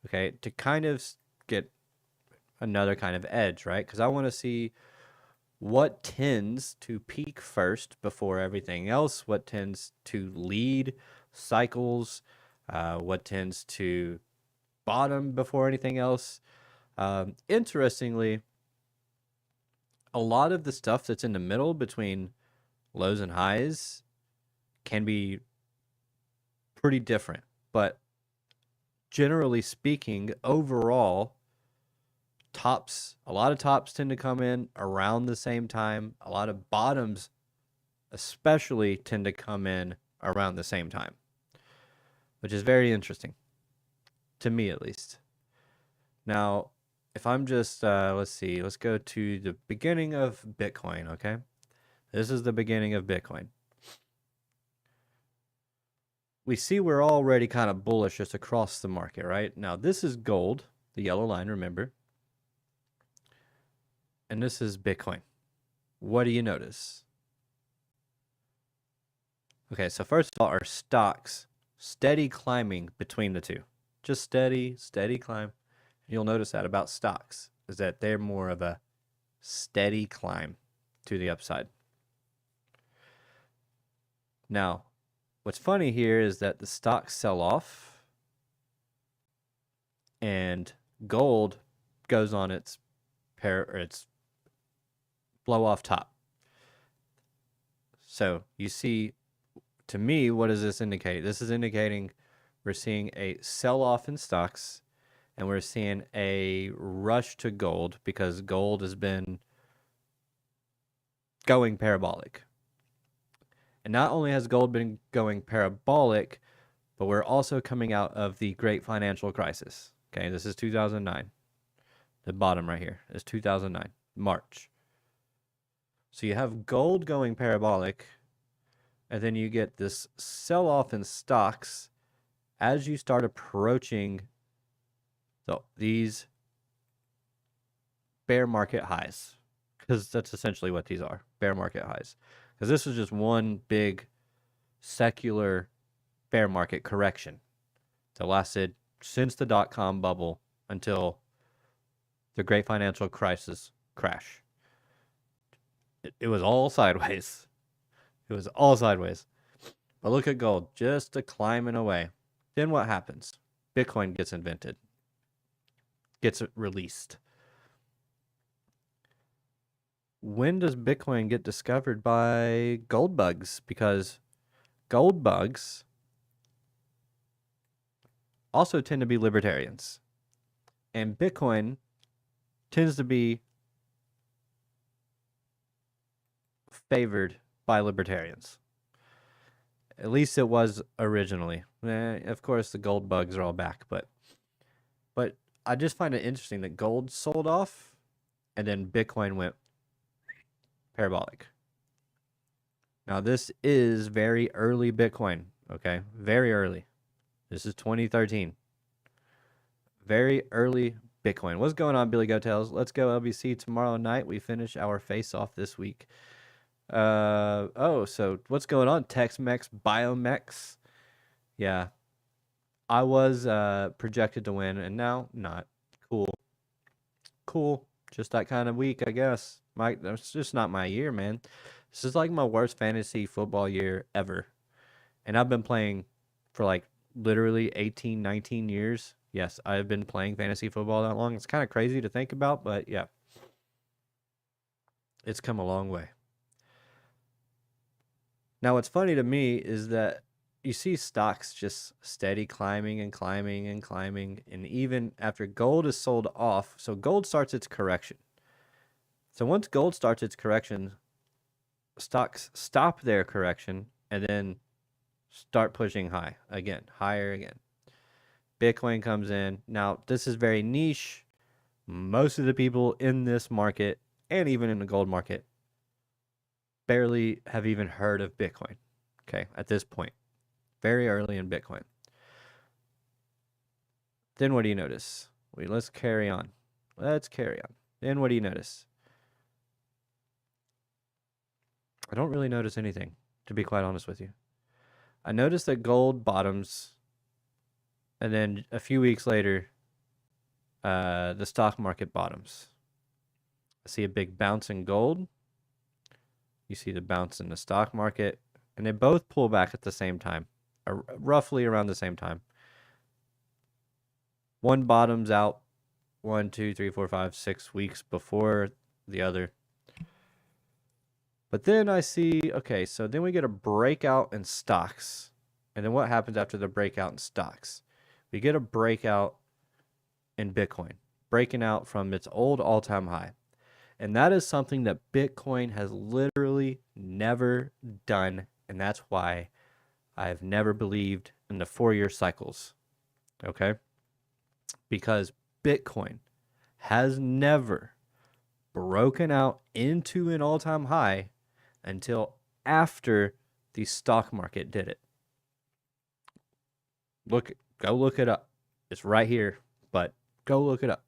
Okay, to kind of get another kind of edge, right? Because I want to see what tends to peak first before everything else, what tends to lead cycles, what tends to bottom before anything else. Interestingly, a lot of the stuff that's in the middle between lows and highs can be pretty different, but generally speaking, overall, a lot of tops tend to come in around the same time. A lot of bottoms especially tend to come in around the same time, which is very interesting to me, at least. Now, if I'm just, let's see, let's go to the beginning of Bitcoin, okay? This is the beginning of Bitcoin. We see we're already kind of bullish just across the market, right? Now, this is gold, the yellow line, remember? And this is Bitcoin. What do you notice? Okay, so first of all, our stocks steady climbing between the two. Just steady climb. You'll notice that about stocks, is that they're more of a steady climb to the upside. Now, what's funny here is that the stocks sell off and gold goes on its blow off top. So you see, to me, what does this indicate? This is indicating we're seeing a sell off in stocks and we're seeing a rush to gold because gold has been going parabolic. And not only has gold been going parabolic, but we're also coming out of the great financial crisis. Okay, this is 2009. The bottom right here is 2009, March. So you have gold going parabolic, and then you get this sell-off in stocks as you start approaching these bear market highs, because that's essentially what these are, bear market highs. Because this is just one big secular bear market correction that lasted since the dot-com bubble until the great financial crisis crash. It was all sideways. It was all sideways. But look at gold, just a climbing away. Then what happens? Bitcoin gets invented, gets released. When does Bitcoin get discovered by gold bugs? Because gold bugs also tend to be libertarians. And Bitcoin tends to be favored by libertarians. At least it was originally. Of course, the gold bugs are all back, but I just find it interesting that gold sold off and then Bitcoin went parabolic. Now, this is very early Bitcoin, okay? Very early. This is 2013. Very early Bitcoin. What's going on, Billy Gotails? Let's go LBC tomorrow night. We finish our face-off this week. So what's going on? Tex-Mex, Biomex. Yeah. I was projected to win, and now not. Cool. Just that kind of week, I guess. That's just not my year, man. This is like my worst fantasy football year ever. And I've been playing for like literally 18, 19 years. Yes, I've been playing fantasy football that long. It's kind of crazy to think about, but yeah. It's come a long way. Now, what's funny to me is that you see stocks just steady climbing and climbing and climbing. And even after gold is sold off, so gold starts its correction. So once gold starts its correction, stocks stop their correction and then start pushing higher again. Bitcoin comes in. Now, this is very niche. Most of the people in this market and even in the gold market barely have even heard of Bitcoin, okay, at this point. Very early in Bitcoin. Then what do you notice? Let's carry on. Let's carry on. Then what do you notice? I don't really notice anything, to be quite honest with you. I noticed that gold bottoms, and then a few weeks later, the stock market bottoms. I see a big bounce in gold. You see the bounce in the stock market, and they both pull back at the same time, roughly around the same time. One bottoms out 1, 2, 3, 4, 5, 6 weeks before the other. But then I see, okay, so then we get a breakout in stocks. And then what happens after the breakout in stocks? We get a breakout in Bitcoin, breaking out from its old all-time high. And that is something that Bitcoin has literally never done. And that's why I've never believed in the 4-year cycles. Okay? Because Bitcoin has never broken out into an all-time high until after the stock market did it. Go look it up. It's right here, but go look it up.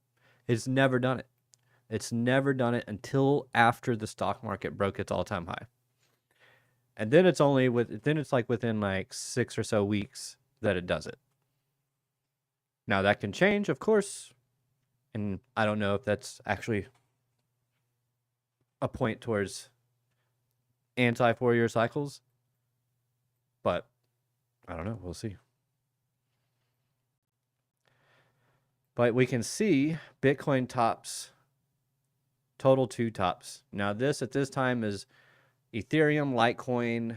It's never done it. It's never done it until after the stock market broke its all-time high. And then it's like within like 6 or so weeks that it does it. Now that can change, of course, and I don't know if that's actually a point towards anti-4-year cycles, but I don't know. We'll see. But we can see Bitcoin tops, total 2 tops. Now this at this time is Ethereum, Litecoin.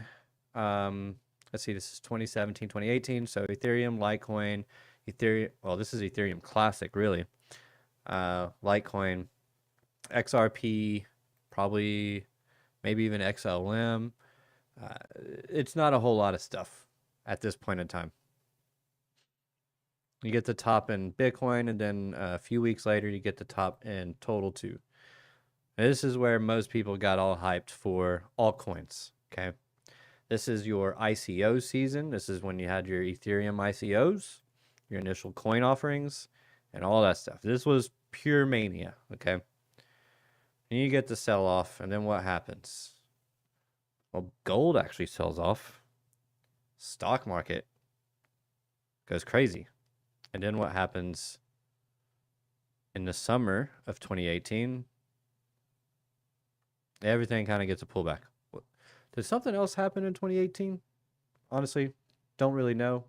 Let's see, this is 2017, 2018. So Ethereum, Litecoin, Ethereum. Well, this is Ethereum Classic, really. Litecoin, XRP, probably maybe even XLM. It's not a whole lot of stuff at this point in time. You get the top in Bitcoin, and then a few weeks later, you get the top in total 2. And this is where most people got all hyped for altcoins, okay? This is your ICO season. This is when you had your Ethereum ICOs, your initial coin offerings, and all that stuff. This was pure mania, okay? And you get the sell-off, and then what happens? Well, gold actually sells off. Stock market goes crazy. And then what happens in the summer of 2018? Everything kind of gets a pullback. Did something else happen in 2018? Honestly, don't really know.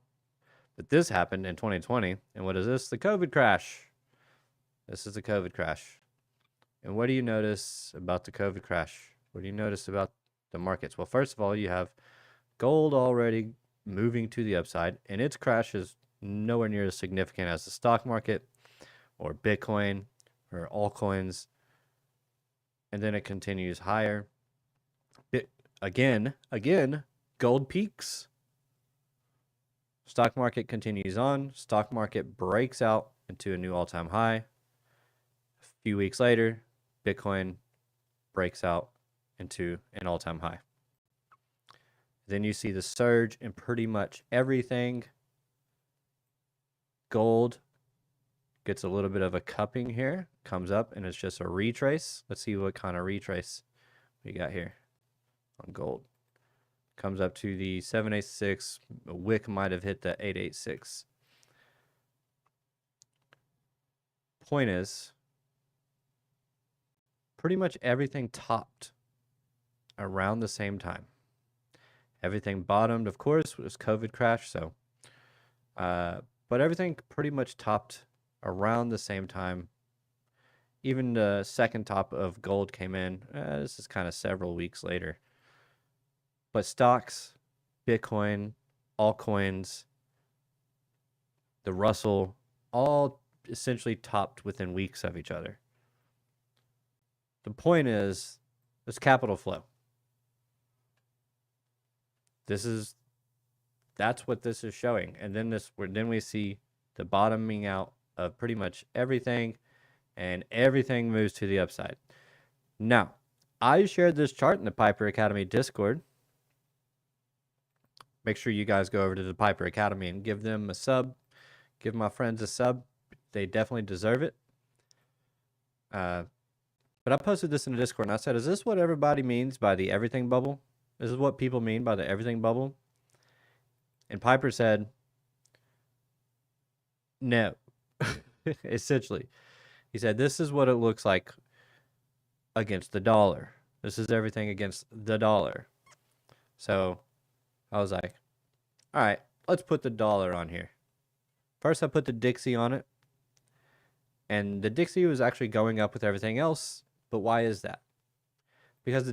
But this happened in 2020. And what is this? The COVID crash. This is the COVID crash. And what do you notice about the COVID crash? What do you notice about the markets? Well, first of all, you have gold already moving to the upside, and its crash is nowhere near as significant as the stock market or Bitcoin or altcoins. And then it continues higher. Again, gold peaks. Stock market continues on. Stock market breaks out into a new all-time high. A few weeks later, Bitcoin breaks out into an all-time high. Then you see the surge in pretty much everything. Gold gets a little bit of a cupping here, comes up, and it's just a retrace. Let's see what kind of retrace we got here on gold. Comes up to the 786. A wick might have hit the 886. Point is, pretty much everything topped around the same time. Everything bottomed, of course, was COVID crash. So, but everything pretty much topped around the same time. Even the second top of gold came in. This is kind of several weeks later. But stocks, Bitcoin, altcoins, the Russell, all essentially topped within weeks of each other. The point is, there's capital flow. That's what this is showing. And then we see the bottoming out of pretty much everything, and everything moves to the upside. Now, I shared this chart in the Piper Academy Discord. Make sure you guys go over to the Piper Academy and give them a sub, Give my friends a sub. They definitely deserve it. But I posted this in the Discord and I said, is this what everybody means by the everything bubble? This is what people mean by the everything bubble? And Piper said, no. Essentially. He said, this is what it looks like against the dollar. This is everything against the dollar. So I was like, all right, let's put the dollar on here. First, I put the Dixie on it. And the Dixie was actually going up with everything else. But why is that? Because the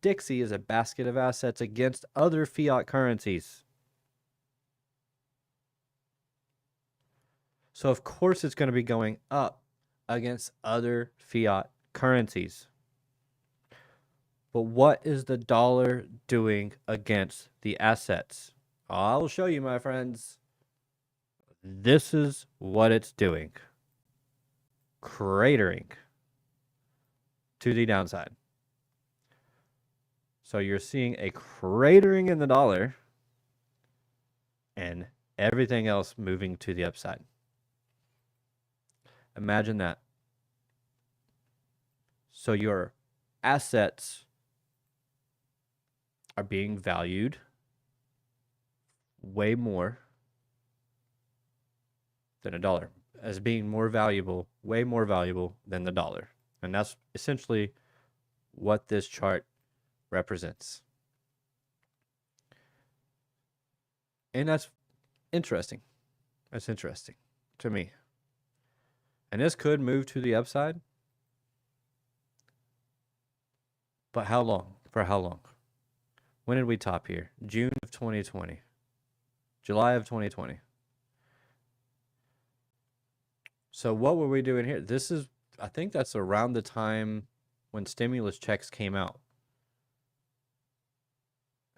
Dixie is a basket of assets against other fiat currencies. So, of course, it's going to be going up against other fiat currencies. But what is the dollar doing against the assets? I will show you, my friends. This is what it's doing. Cratering to the downside. So you're seeing a cratering in the dollar and everything else moving to the upside. Imagine that. So your assets are being valued way more than a dollar, as being more valuable, way more valuable than the dollar. And that's essentially what this chart represents. And that's interesting. That's interesting to me. And this could move to the upside. But how long? For how long? When did we top here? June of 2020. July of 2020. So what were we doing here? This is, I think that's around the time when stimulus checks came out.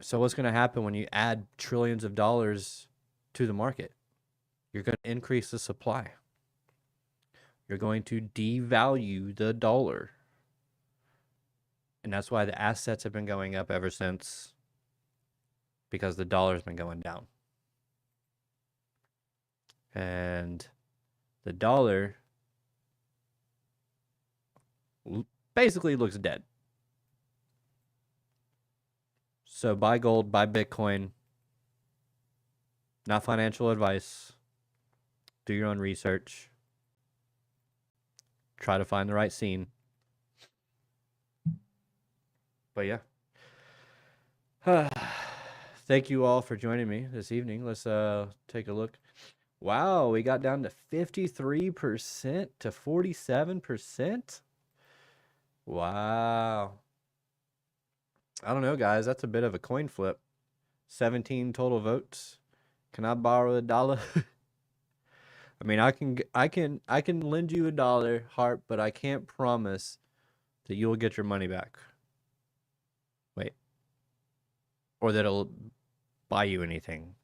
So what's going to happen when you add trillions of dollars to the market? You're going to increase the supply. You're going to devalue the dollar. And that's why the assets have been going up ever since, because the dollar's been going down. And the dollar basically looks dead. So buy gold, buy Bitcoin. Not financial advice. Do your own research. Try to find the right scene. But yeah. Thank you all for joining me this evening. Let's take a look. Wow, we got down to 53% to 47%. Wow. I don't know, guys. That's a bit of a coin flip. 17 total votes. Can I borrow $1? I mean, I can lend you $1, Heart, but I can't promise that you will get your money back. Wait. Or that it'll buy you anything.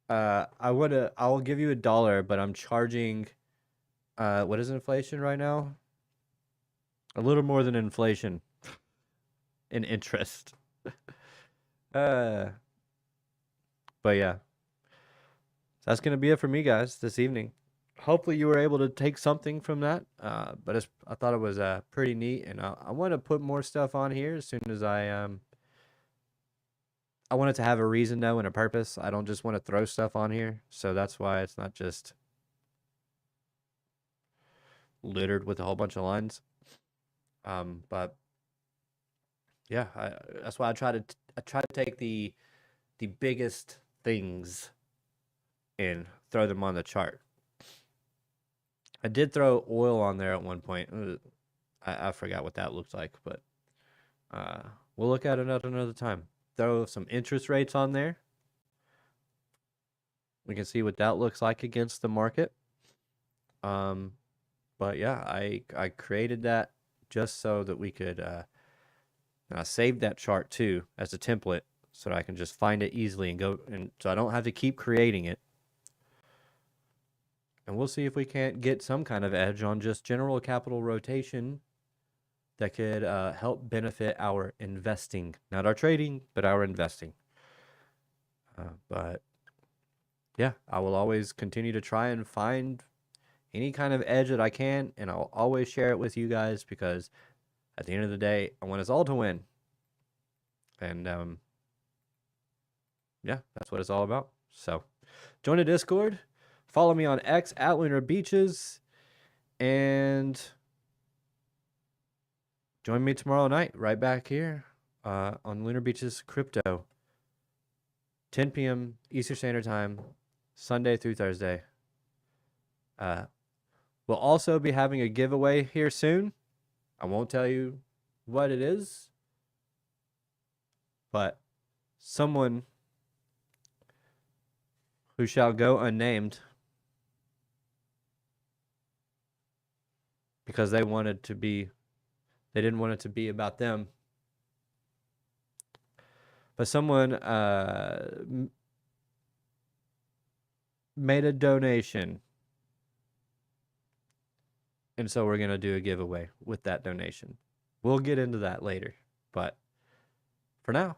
I will give you $1, but I'm charging what is inflation right now? A little more than inflation in interest. But yeah. That's going to be it for me, guys, this evening. Hopefully you were able to take something from that. But I thought it was pretty neat, and I want to put more stuff on here as soon as I want it to have a reason, though, and a purpose. I don't just want to throw stuff on here, so that's why it's not just littered with a whole bunch of lines. But yeah, that's why I try to take the biggest things and throw them on the chart. I did throw oil on there at one point. I forgot what that looked like, but we'll look at it at another time. Throw some interest rates on there. We can see what that looks like against the market. But yeah, I created that just so that we could, and I saved that chart too as a template so that I can just find it easily and go, and so I don't have to keep creating it. And we'll see if we can't get some kind of edge on just general capital rotation that could help benefit our investing. Not our trading, but our investing. But yeah, I will always continue to try and find any kind of edge that I can, and I'll always share it with you guys because at the end of the day, I want us all to win. And yeah, that's what it's all about. So join the Discord, follow me on X at Lunar Beaches, and join me tomorrow night right back here on Lunar Beaches Crypto, 10 p.m. Eastern Standard Time, Sunday through Thursday. We'll also be having a giveaway here soon. I won't tell you what it is, but someone who shall go unnamed because they didn't want it to be about them. But someone made a donation. And so we're going to do a giveaway with that donation. We'll get into that later. But for now,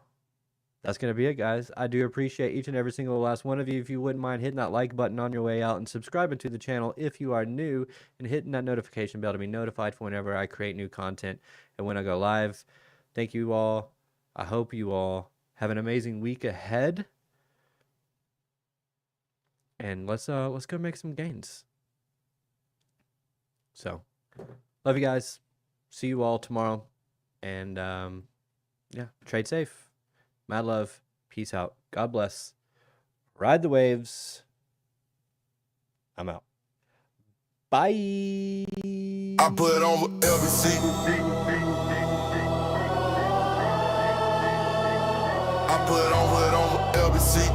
that's going to be it, guys. I do appreciate each and every single last one of you. If you wouldn't mind hitting that like button on your way out and subscribing to the channel if you are new, and hitting that notification bell to be notified for whenever I create new content and when I go live. Thank you all. I hope you all have an amazing week ahead. And let's go make some gains. So, love you guys. See you all tomorrow. And yeah, trade safe. Mad love. Peace out. God bless. Ride the waves. I'm out. Bye. I put on LBC. I put on LBC.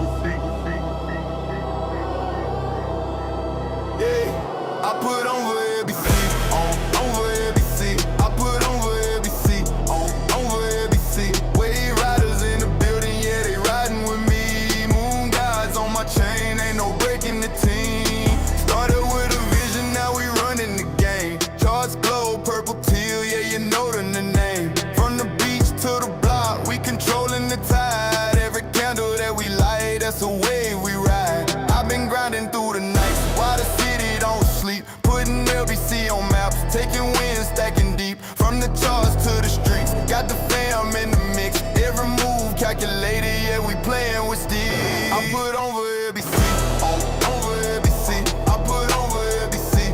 Yeah, I put on LBC. Over LBC. I put on LBC. Over LBC. Wave riders in the building, yeah, they riding with me. Moon guys on my chain, ain't no breaking the team. Started with a vision, now we running the game. Charts glow, purple teal, yeah, you know the name. From the beach to the block, we controlling the tide. Every candle that we light, that's a wave we ride. I've been grinding through the night, while the city don't sleep. Putting LBC on maps, taking wins, stacking deep. From the charts to the streets, got the fam in the mix. Every move calculated, yeah, we playing with steel. I put over LBC, over LBC. I put over LBC,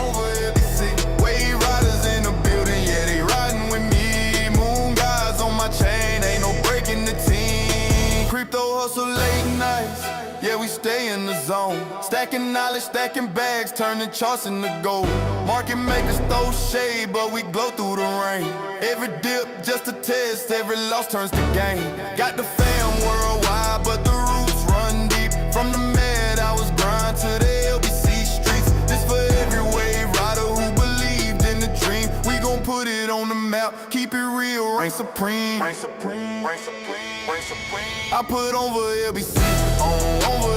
over LBC. Wave riders in the building, yeah, they riding with me. Moon guys on my chain, ain't no breaking the team. Crypto hustle late nights, yeah, we stay in the zone. Stacking knowledge, stacking bags, turning charts into gold. Market makers throw shade, but we glow through the rain. Every dip just a test, every loss turns to gain. Got the fam worldwide, but the roots run deep. From the mad, I was grind to the LBC streets. This for every wave rider who believed in the dream. We gon' put it on the map, keep it real, reign supreme. Reign supreme, reign supreme, reign supreme. I put over LBC, over